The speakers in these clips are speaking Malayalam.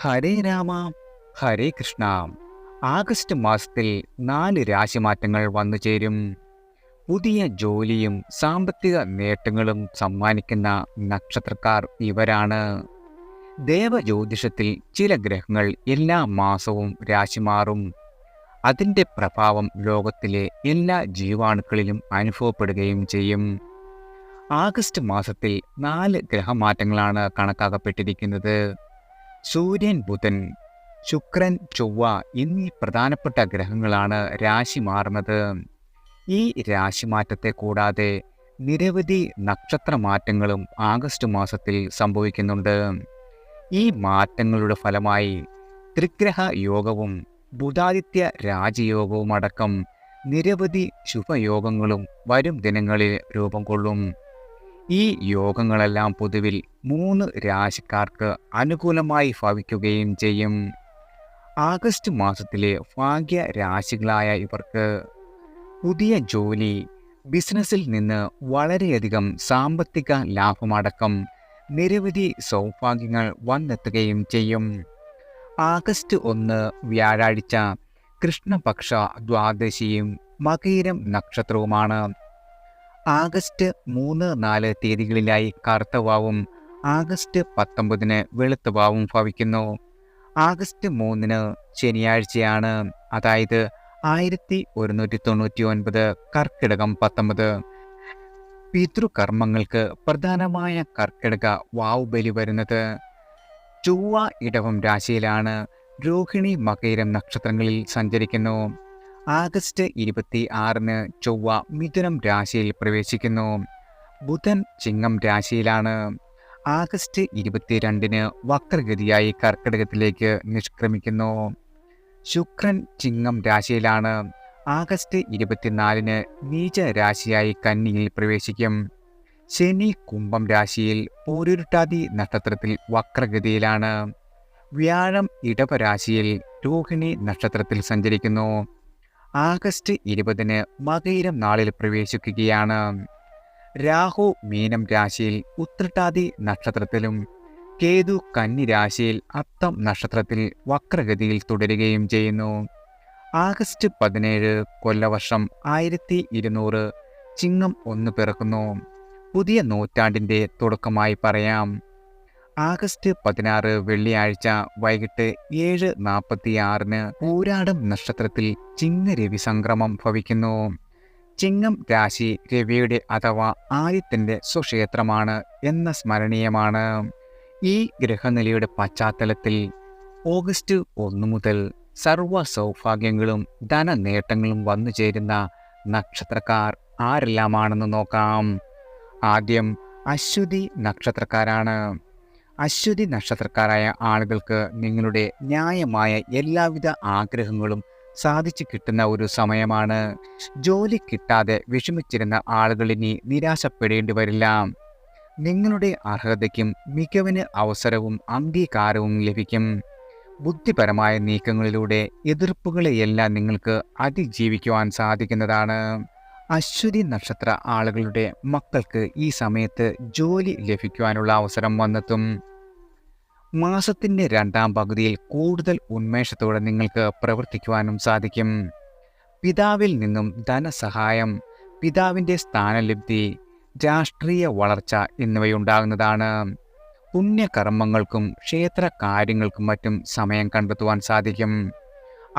ഹരേ രാമ ഹരേ കൃഷ്ണ. ആഗസ്റ്റ് മാസത്തിൽ 4 രാശിമാറ്റങ്ങൾ വന്നു ചേരും. പുതിയ ജോലിയും സാമ്പത്തിക നേട്ടങ്ങളും സമ്മാനിക്കുന്ന നക്ഷത്രക്കാർ ഇവരാണ്. ദേവജ്യോതിഷത്തിൽ ചില ഗ്രഹങ്ങൾ എല്ലാ മാസവും രാശി മാറും. അതിൻ്റെ പ്രഭാവം ലോകത്തിലെ എല്ലാ ജീവാണുക്കളിലും അനുഭവപ്പെടുകയും ചെയ്യും. ആഗസ്റ്റ് മാസത്തിൽ 4 ഗ്രഹമാറ്റങ്ങളാണ് കണക്കാക്കപ്പെട്ടിരിക്കുന്നത്. സൂര്യൻ, ബുധൻ, ശുക്രൻ, ചൊവ്വ എന്നീ പ്രധാനപ്പെട്ട ഗ്രഹങ്ങളാണ് രാശി മാറുന്നത്. ഈ രാശിമാറ്റത്തെ കൂടാതെ നിരവധി നക്ഷത്രമാറ്റങ്ങളും ആഗസ്റ്റ് മാസത്തിൽ സംഭവിക്കുന്നുണ്ട്. ഈ മാറ്റങ്ങളുടെ ഫലമായി ത്രിഗ്രഹ യോഗവും ബുധാദിത്യ രാജയോഗവും അടക്കം നിരവധി ശുഭയോഗങ്ങളും വരും ദിനങ്ങളിൽ രൂപം കൊള്ളും. ഈ യോഗങ്ങളെല്ലാം പൊതുവിൽ 3 രാശിക്കാർക്ക് അനുകൂലമായി ഭവിക്കുകയും ചെയ്യും. ആഗസ്റ്റ് മാസത്തിലെ ഭാഗ്യ രാശികളായ ഇവർക്ക് പുതിയ ജോലി, ബിസിനസ്സിൽ നിന്ന് വളരെയധികം സാമ്പത്തിക ലാഭമടക്കം നിരവധി സൗഭാഗ്യങ്ങൾ വന്നെത്തുകയും ചെയ്യും. ആഗസ്റ്റ് 1 വ്യാഴാഴ്ച കൃഷ്ണപക്ഷ ദ്വാദശിയും മകയിരം നക്ഷത്രവുമാണ്. ആഗസ്റ്റ് 3, 4 തീയതികളിലായി കറുത്തവാവും ആഗസ്റ്റ് 19 വെളുത്തവാവും ഭവിക്കുന്നു. ആഗസ്റ്റ് 3 ശനിയാഴ്ചയാണ്, അതായത് 1199 കർക്കിടകം 19. പിതൃകർമ്മങ്ങൾക്ക് പ്രധാനമായ കർക്കിടക വാവുബലി വരുന്നത്. ചൊവ്വ ഇടവം രാശിയിലാണ്. രോഹിണി, മകയിരം നക്ഷത്രങ്ങളിൽ സഞ്ചരിക്കുന്നു. ആഗസ്റ്റ് 26 ചൊവ്വ മിഥുനം രാശിയിൽ പ്രവേശിക്കുന്നു. ബുധൻ ചിങ്ങം രാശിയിലാണ്. ആഗസ്റ്റ് 22 വക്രഗതിയായി കർക്കിടകത്തിലേക്ക് നിഷ്ക്രമിക്കുന്നു. ശുക്രൻ ചിങ്ങം രാശിയിലാണ്. ആഗസ്റ്റ് 24 നീച രാശിയായി കന്നിയിൽ പ്രവേശിക്കും. ശനി കുംഭം രാശിയിൽ പൂരുരുട്ടാതി നക്ഷത്രത്തിൽ വക്രഗതിയിലാണ്. വ്യാഴം ഇടവരാശിയിൽ രോഹിണി നക്ഷത്രത്തിൽ സഞ്ചരിക്കുന്നു. ആഗസ്റ്റ് 20 മകയിരം നാളിൽ പ്രവേശിക്കുകയാണ്. രാഹു മീനം രാശിയിൽ ഉത്രട്ടാതി നക്ഷത്രത്തിലും കേതു കന്നി രാശിയിൽ അത്തം നക്ഷത്രത്തിൽ വക്രഗതിയിൽ തുടരുകയും ചെയ്യുന്നു. ആഗസ്റ്റ് 17 കൊല്ലവർഷം 1200 ചിങ്ങം 1 പിറക്കുന്നു. പുതിയ നൂറ്റാണ്ടിൻ്റെ തുടക്കമായി പറയാം. ആഗസ്റ്റ് 16 വെള്ളിയാഴ്ച വൈകിട്ട് 7:46 പൂരാടം നക്ഷത്രത്തിൽ ചിങ്ങരവി സംക്രമം ഭവിക്കുന്നു. ചിങ്ങം രാശി രവിയുടെ അഥവാ ആദിത്യൻ്റെ സ്വക്ഷേത്രമാണ് എന്ന സ്മരണീയമാണ്. ഈ ഗ്രഹനിലയുടെ പശ്ചാത്തലത്തിൽ ഓഗസ്റ്റ് 1 മുതൽ സർവ്വ സൗഭാഗ്യങ്ങളും ധനനേട്ടങ്ങളും വന്നു ചേരുന്ന നക്ഷത്രക്കാർ ആരെല്ലാമാണെന്ന് നോക്കാം. ആദ്യം അശ്വതി നക്ഷത്രക്കാരാണ്. അശ്വതി നക്ഷത്രക്കാരായ ആളുകൾക്ക് നിങ്ങളുടെ ന്യായമായ എല്ലാവിധ ആഗ്രഹങ്ങളും സാധിച്ചു കിട്ടുന്ന ഒരു സമയമാണ്. ജോലി കിട്ടാതെ വിഷമിച്ചിരുന്ന ആളുകളിനി നിരാശപ്പെടേണ്ടി വരില്ല. നിങ്ങളുടെ അർഹതയ്ക്കും മികവിന് അവസരവും അംഗീകാരവും ലഭിക്കും. ബുദ്ധിപരമായ നീക്കങ്ങളിലൂടെ എതിർപ്പുകളെയെല്ലാം നിങ്ങൾക്ക് അതിജീവിക്കുവാൻ സാധിക്കുന്നതാണ്. അശ്വതി നക്ഷത്ര ആളുകളുടെ മക്കൾക്ക് ഈ സമയത്ത് ജോലി ലഭിക്കുവാനുള്ള അവസരം വന്നെത്തും. മാസത്തിൻ്റെ 2ാം പകുതിയിൽ കൂടുതൽ ഉന്മേഷത്തോടെ നിങ്ങൾക്ക് പ്രവർത്തിക്കുവാനും സാധിക്കും. പിതാവിൽ നിന്നും ധനസഹായം, പിതാവിൻ്റെ സ്ഥാനലബ്ധി, രാഷ്ട്രീയ വളർച്ച എന്നിവയുണ്ടാകുന്നതാണ്. പുണ്യകർമ്മങ്ങൾക്കും ക്ഷേത്ര കാര്യങ്ങൾക്കും മറ്റും സമയം കണ്ടെത്തുവാൻ സാധിക്കും.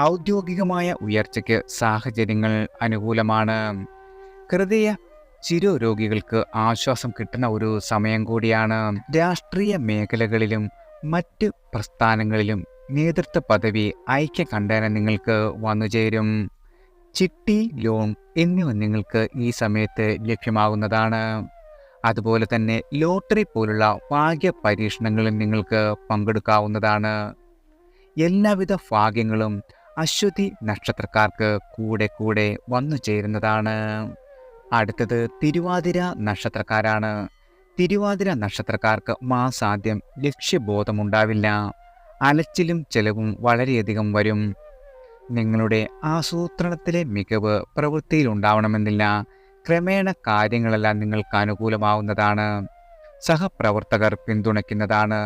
ഔദ്യോഗികമായ ഉയർച്ചയ്ക്ക് സാഹചര്യങ്ങൾ അനുകൂലമാണ്. ഹൃദയ ശിരോരോഗികൾക്ക് ആശ്വാസം കിട്ടുന്ന ഒരു സമയം കൂടിയാണ്. രാഷ്ട്രീയ മേഖലകളിലും മറ്റ് പ്രസ്ഥാനങ്ങളിലും നേതൃത്വ പദവി ഐക്യകണ്ഠേന നിങ്ങൾക്ക് വന്നുചേരും. ചിട്ടി, ലോൺ എന്നിവ നിങ്ങൾക്ക് ഈ സമയത്ത് ലഭ്യമാകുന്നതാണ്. അതുപോലെ തന്നെ ലോട്ടറി പോലുള്ള ഭാഗ്യ പരീക്ഷണങ്ങളിൽ നിങ്ങൾക്ക് പങ്കെടുക്കാവുന്നതാണ്. എല്ലാവിധ ഭാഗ്യങ്ങളും അശ്വതി നക്ഷത്രക്കാർക്ക് കൂടെ കൂടെ വന്നു ചേരുന്നതാണ്. അടുത്തത് തിരുവാതിര നക്ഷത്രക്കാരാണ്. തിരുവാതിര നക്ഷത്രക്കാർക്ക് മാസാദ്യം ലക്ഷ്യബോധമുണ്ടാവില്ല. അലച്ചിലും ചെലവും വളരെയധികം വരും. നിങ്ങളുടെ ആസൂത്രണത്തിലെ മികവ് പ്രവൃത്തിയിലുണ്ടാവണമെന്നില്ല. ക്രമേണ കാര്യങ്ങളെല്ലാം നിങ്ങൾക്ക് അനുകൂലമാവുന്നതാണ്. സഹപ്രവർത്തകർ പിന്തുണയ്ക്കുന്നതാണ്.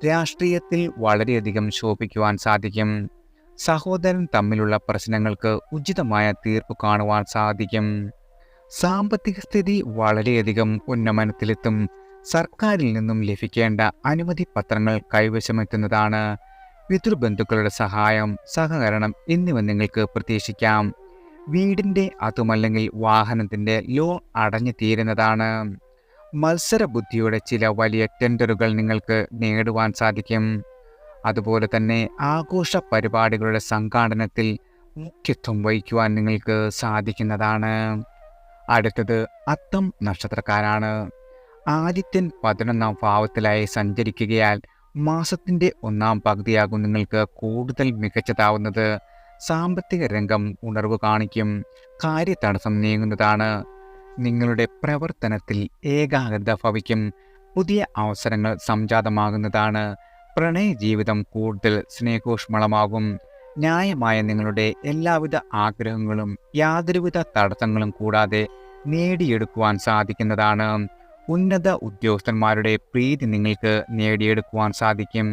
രാഷ്ട്രീയത്തിൽ വളരെയധികം ശോഭിക്കുവാൻ സാധിക്കും. സഹോദരൻ തമ്മിലുള്ള പ്രശ്നങ്ങൾക്ക് ഉചിതമായ തീർപ്പ് കാണുവാൻ സാധിക്കും. സാമ്പത്തിക സ്ഥിതി വളരെയധികം ഉന്നമനത്തിലെത്തും. സർക്കാരിൽ നിന്നും ലഭിക്കേണ്ട അനുമതി പത്രങ്ങൾ കൈവശമെത്തുന്നതാണ്. പിതൃബന്ധുക്കളുടെ സഹായം, സഹകരണം എന്നിവ നിങ്ങൾക്ക് പ്രതീക്ഷിക്കാം. വീടിൻ്റെ അതുമല്ലെങ്കിൽ വാഹനത്തിൻ്റെ ലോൺ അടഞ്ഞു തീരുന്നതാണ്. മത്സരബുദ്ധിയുടെ ചില വലിയ ടെൻഡറുകൾ നിങ്ങൾക്ക് നേടുവാൻ സാധിക്കും. അതുപോലെ തന്നെ ആഘോഷ പരിപാടികളുടെ സംഘാടനത്തിൽ മുഖ്യത്വം വഹിക്കുവാൻ നിങ്ങൾക്ക് സാധിക്കുന്നതാണ്. അടുത്തത് അത്തം നക്ഷത്രക്കാരാണ്. ആദിത്യൻ 11ാം ഭാവത്തിലായി സഞ്ചരിക്കുകയാൽ മാസത്തിൻ്റെ 1ാം പകുതിയാകും നിങ്ങൾക്ക് കൂടുതൽ മികച്ചതാവുന്നത്. സാമ്പത്തിക രംഗം ഉണർവ് കാണിക്കും. കാര്യതടസ്സം നീങ്ങുന്നതാണ്. നിങ്ങളുടെ പ്രവർത്തനത്തിൽ ഏകാഗ്രത ഭവിക്കും. പുതിയ അവസരങ്ങൾ സംജാതമാകുന്നതാണ്. പ്രണയ ജീവിതം കൂടുതൽ സ്നേഹോഷ്മളമാകും. ന്യായമായ നിങ്ങളുടെ എല്ലാവിധ ആഗ്രഹങ്ങളും യാതൊരുവിധ തടസ്സങ്ങളും കൂടാതെ നേടിയെടുക്കുവാൻ സാധിക്കുന്നതാണ്. ഉന്നത ഉദ്യോഗസ്ഥന്മാരുടെ പ്രീതി നിങ്ങൾക്ക് നേടിയെടുക്കുവാൻ സാധിക്കും.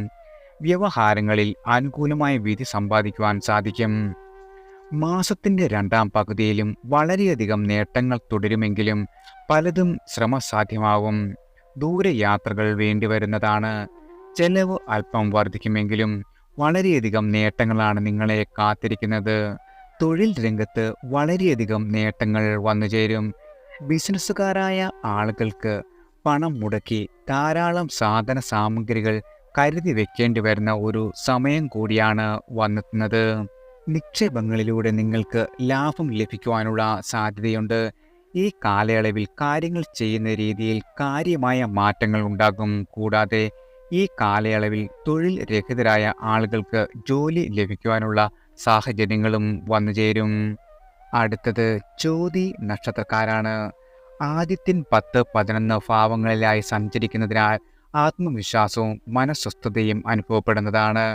വ്യവഹാരങ്ങളിൽ അനുകൂലമായ വിധി സമ്പാദിക്കുവാൻ സാധിക്കും. മാസത്തിൻ്റെ 2ാം പകുതിയിലും വളരെയധികം നേട്ടങ്ങൾ തുടരുമെങ്കിലും പലതും ശ്രമസാധ്യമാവും. ദൂരയാത്രകൾ വേണ്ടിവരുന്നതാണ്. ചെലവ് അല്പം വർദ്ധിക്കുമെങ്കിലും വളരെയധികം നേട്ടങ്ങളാണ് നിങ്ങളെ കാത്തിരിക്കുന്നത്. തൊഴിൽ രംഗത്ത് വളരെയധികം നേട്ടങ്ങൾ വന്നുചേരും. ബിസിനസ്സുകാരായ ആളുകൾക്ക് പണം മുടക്കി ധാരാളം സാധന സാമഗ്രികൾ കരുതി വെക്കേണ്ടി വരുന്ന ഒരു സമയം കൂടിയാണ് വന്നെത്തുന്നത്. നിക്ഷേപങ്ങളിലൂടെ നിങ്ങൾക്ക് ലാഭം ലഭിക്കുവാനുള്ള സാധ്യതയുണ്ട്. ഈ കാലയളവിൽ കാര്യങ്ങൾ ചെയ്യുന്ന രീതിയിൽ കാര്യമായ മാറ്റങ്ങൾ ഉണ്ടാകും. കൂടാതെ ഈ കാലയളവിൽ തൊഴിൽ രഹിതരായ ആളുകൾക്ക് ജോലി ലഭിക്കുവാനുള്ള സാഹചര്യങ്ങളും വന്നുചേരും. അടുത്തത് ചോതി നക്ഷത്രക്കാരാണ്. ആദിത്യൻ 10, 11 ഭാവങ്ങളിലായി സഞ്ചരിക്കുന്നതിനാൽ ആത്മവിശ്വാസവും മനസ്വസ്ഥതയും അനുഭവപ്പെടുന്നതാണ്.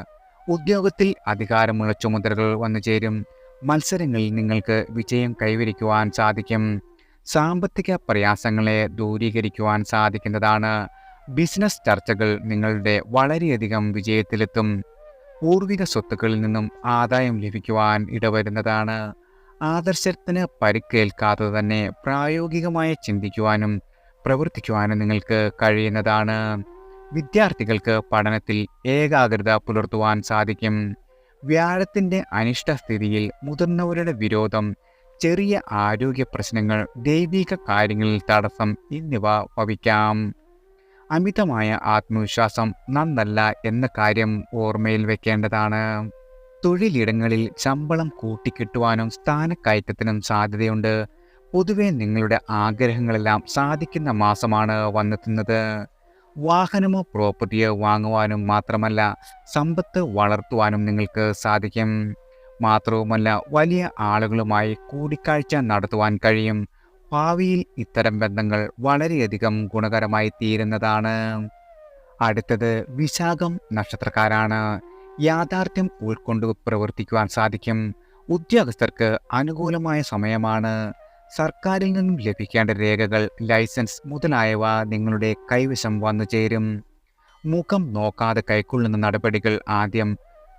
ഉദ്യോഗത്തിൽ അധികാരമുള്ള ചുമതലകൾ വന്നുചേരും. മത്സരങ്ങളിൽ നിങ്ങൾക്ക് വിജയം കൈവരിക്കുവാൻ സാധിക്കും. സാമ്പത്തിക പ്രയാസങ്ങളെ ദൂരീകരിക്കുവാൻ സാധിക്കുന്നതാണ്. ബിസിനസ് ചർച്ചകൾ നിങ്ങളുടെ വളരെയധികം വിജയത്തിലെത്തും. പൂർവിക സ്വത്തുക്കളിൽ നിന്നും ആദായം ലഭിക്കുവാൻ ഇടവരുന്നതാണ്. ആദർശത്തിന് പരിക്കേൽക്കാതെ തന്നെ പ്രായോഗികമായി ചിന്തിക്കുവാനും പ്രവർത്തിക്കുവാനും നിങ്ങൾക്ക് കഴിയുന്നതാണ്. വിദ്യാർത്ഥികൾക്ക് പഠനത്തിൽ ഏകാഗ്രത പുലർത്തുവാൻ സാധിക്കും. വ്യാഴത്തിൻ്റെ അനിഷ്ടസ്ഥിതിയിൽ മുതിർന്നവരുടെ വിരോധം, ചെറിയ ആരോഗ്യ പ്രശ്നങ്ങൾ, ദൈവിക കാര്യങ്ങളിൽ തടസ്സം എന്നിവ ഭവിക്കാം. അമിതമായ ആത്മവിശ്വാസം നന്നല്ല എന്ന കാര്യം ഓർമ്മയിൽ വെക്കേണ്ടതാണ്. തൊഴിലിടങ്ങളിൽ ശമ്പളം കൂട്ടിക്കിട്ടുവാനും സ്ഥാനക്കയറ്റത്തിനും സാധ്യതയുണ്ട്. പൊതുവെ നിങ്ങളുടെ ആഗ്രഹങ്ങളെല്ലാം സാധിക്കുന്ന മാസമാണ് വന്നെത്തുന്നത്. വാഹനമോ പ്രോപ്പർട്ടിയോ വാങ്ങുവാനും മാത്രമല്ല സമ്പത്ത് വളർത്തുവാനും നിങ്ങൾക്ക് സാധിക്കും. മാത്രവുമല്ല വലിയ ആളുകളുമായി കൂടിക്കാഴ്ച നടത്തുവാൻ കഴിയും. ഭാവിയിൽ ഇത്തരം ബന്ധങ്ങൾ വളരെയധികം ഗുണകരമായി തീരുന്നതാണ്. അടുത്തത് വിശാഖം നക്ഷത്രക്കാരാണ്. യാഥാർത്ഥ്യം ഉൾക്കൊണ്ട് പ്രവർത്തിക്കുവാൻ സാധിക്കും. ഉദ്യോഗസ്ഥർക്ക് അനുകൂലമായ സമയമാണ്. സർക്കാരിൽ നിന്നും ലഭിക്കേണ്ട രേഖകൾ, ലൈസൻസ് മുതലായവ നിങ്ങളുടെ കൈവശം വന്നു ചേരും. മുഖം നോക്കാതെ കൈക്കൊള്ളുന്ന നടപടികൾ ആദ്യം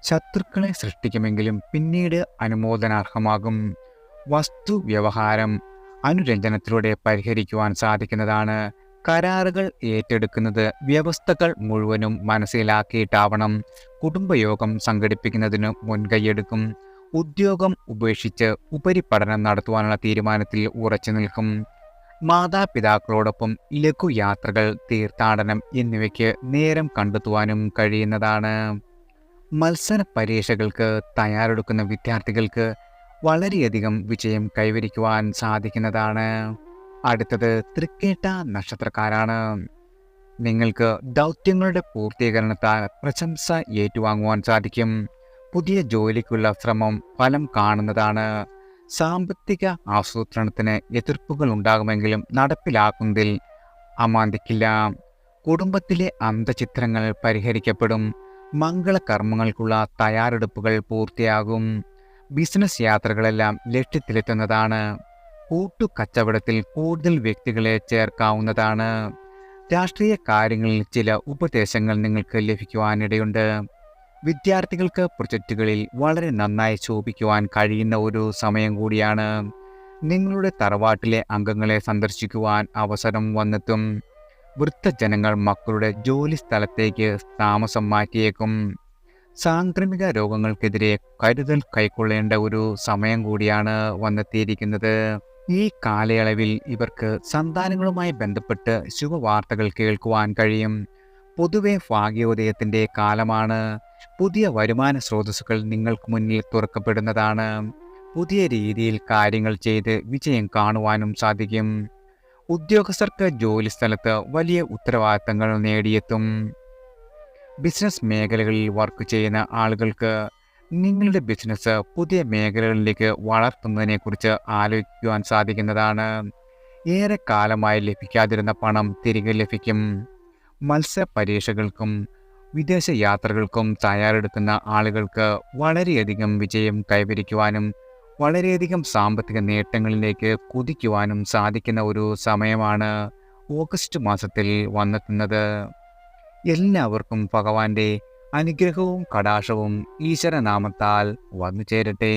ശത്രുക്കളെ സൃഷ്ടിക്കുമെങ്കിലും പിന്നീട് അനുമോദനാർഹമാകും. വസ്തു വ്യവഹാരം അനുരഞ്ജനത്തിലൂടെ പരിഹരിക്കുവാൻ സാധിക്കുന്നതാണ്. കരാറുകൾ ഏറ്റെടുക്കുന്നത് വ്യവസ്ഥകൾ മുഴുവനും മനസ്സിലാക്കിയിട്ടാവണം. കുടുംബയോഗം സംഘടിപ്പിക്കുന്നതിന് മുൻകൈയെടുക്കും. ഉദ്യോഗം ഉപേക്ഷിച്ച് ഉപരിപഠനം നടത്തുവാനുള്ള തീരുമാനത്തിൽ ഉറച്ചു നിൽക്കും. മാതാപിതാക്കളോടൊപ്പം ലഘുയാത്രകൾ, തീർത്ഥാടനം എന്നിവയ്ക്ക് നേരം കണ്ടെത്തുവാനും കഴിയുന്നതാണ്. മത്സര പരീക്ഷകൾക്ക് തയ്യാറെടുക്കുന്ന വിദ്യാർത്ഥികൾക്ക് വളരെയധികം വിജയം കൈവരിക്കുവാൻ സാധിക്കുന്നതാണ്. അടുത്തത് തൃക്കേട്ട നക്ഷത്രക്കാരാണ്. നിങ്ങൾക്ക് ദൗത്യങ്ങളുടെ പൂർത്തീകരണത്താൽ പ്രശംസ ഏറ്റുവാങ്ങുവാൻ സാധിക്കും. പുതിയ ജോലിക്കുള്ള ശ്രമം ഫലം കാണുന്നതാണ്. സാമ്പത്തിക ആസൂത്രണത്തിന് എതിർപ്പുകൾ ഉണ്ടാകുമെങ്കിലും നടപ്പിലാക്കുന്നതിൽ അമാന്തിക്കില്ല. കുടുംബത്തിലെ അന്തഃഛിദ്രങ്ങൾ പരിഹരിക്കപ്പെടും. മംഗളകർമ്മങ്ങൾക്കുള്ള തയ്യാറെടുപ്പുകൾ പൂർത്തിയാകും. ബിസിനസ് യാത്രകളെല്ലാം ലക്ഷ്യത്തിലെത്തുന്നതാണ്. കൂട്ടുകച്ചവടത്തിൽ കൂടുതൽ വ്യക്തികളെ ചേർക്കാവുന്നതാണ്. രാഷ്ട്രീയ കാര്യങ്ങളിൽ ചില ഉപദേശങ്ങൾ നിങ്ങൾക്ക് ലഭിക്കുവാനിടയുണ്ട്. വിദ്യാർത്ഥികൾക്ക് പ്രൊജക്റ്റുകളിൽ വളരെ നന്നായി ശോഭിക്കുവാൻ കഴിയുന്ന ഒരു സമയം കൂടിയാണ്. നിങ്ങളുടെ തറവാട്ടിലെ അംഗങ്ങളെ സന്ദർശിക്കുവാൻ അവസരം വന്നെത്തും. വൃദ്ധജനങ്ങൾ മക്കളുടെ ജോലി സ്ഥലത്തേക്ക് താമസം മാറ്റിയേക്കും. സാംക്രമിക രോഗങ്ങൾക്കെതിരെ കരുതൽ കൈക്കൊള്ളേണ്ട ഒരു സമയം കൂടിയാണ് വന്നെത്തിയിരിക്കുന്നത്. ഈ കാലയളവിൽ ഇവർക്ക് സന്താനങ്ങളുമായി ബന്ധപ്പെട്ട് ശുഭവാർത്തകൾ കേൾക്കുവാൻ കഴിയും. പൊതുവെ ഭാഗ്യോദയത്തിൻ്റെ കാലമാണ്. പുതിയ വരുമാന സ്രോതസ്സുകൾ നിങ്ങൾക്ക് മുന്നിൽ തുറക്കപ്പെടുന്നതാണ്. പുതിയ രീതിയിൽ കാര്യങ്ങൾ ചെയ്ത് വിജയം കാണുവാനും സാധിക്കും. ഉദ്യോഗസ്ഥർക്ക് ജോലിസ്ഥലത്ത് വലിയ ഉത്തരവാദിത്തങ്ങൾ നേടിയെത്തും. ബിസിനസ് മേഖലകളിൽ വർക്ക് ചെയ്യുന്ന ആളുകൾക്ക് നിങ്ങളുടെ ബിസിനസ് പുതിയ മേഖലകളിലേക്ക് വളർത്തുന്നതിനെക്കുറിച്ച് ആലോചിക്കുവാൻ സാധിക്കുന്നതാണ്. ഏറെ കാലമായി ലഭിക്കാതിരുന്ന പണം തിരികെ ലഭിക്കും. മത്സര പരീക്ഷകൾക്കും വിദേശ യാത്രകൾക്കും തയ്യാറെടുക്കുന്ന ആളുകൾക്ക് വളരെയധികം വിജയം കൈവരിക്കുവാനും വളരെയധികം സാമ്പത്തിക നേട്ടങ്ങളിലേക്ക് കുതിക്കുവാനും സാധിക്കുന്ന ഒരു സമയമാണ് ഓഗസ്റ്റ് മാസത്തിൽ വന്നെത്തുന്നത്. എല്ലാവർക്കും ഭഗവാന്റെ അനുഗ്രഹവും കടാക്ഷവും ഈശ്വരനാമത്താൽ വന്നു ചേരട്ടെ.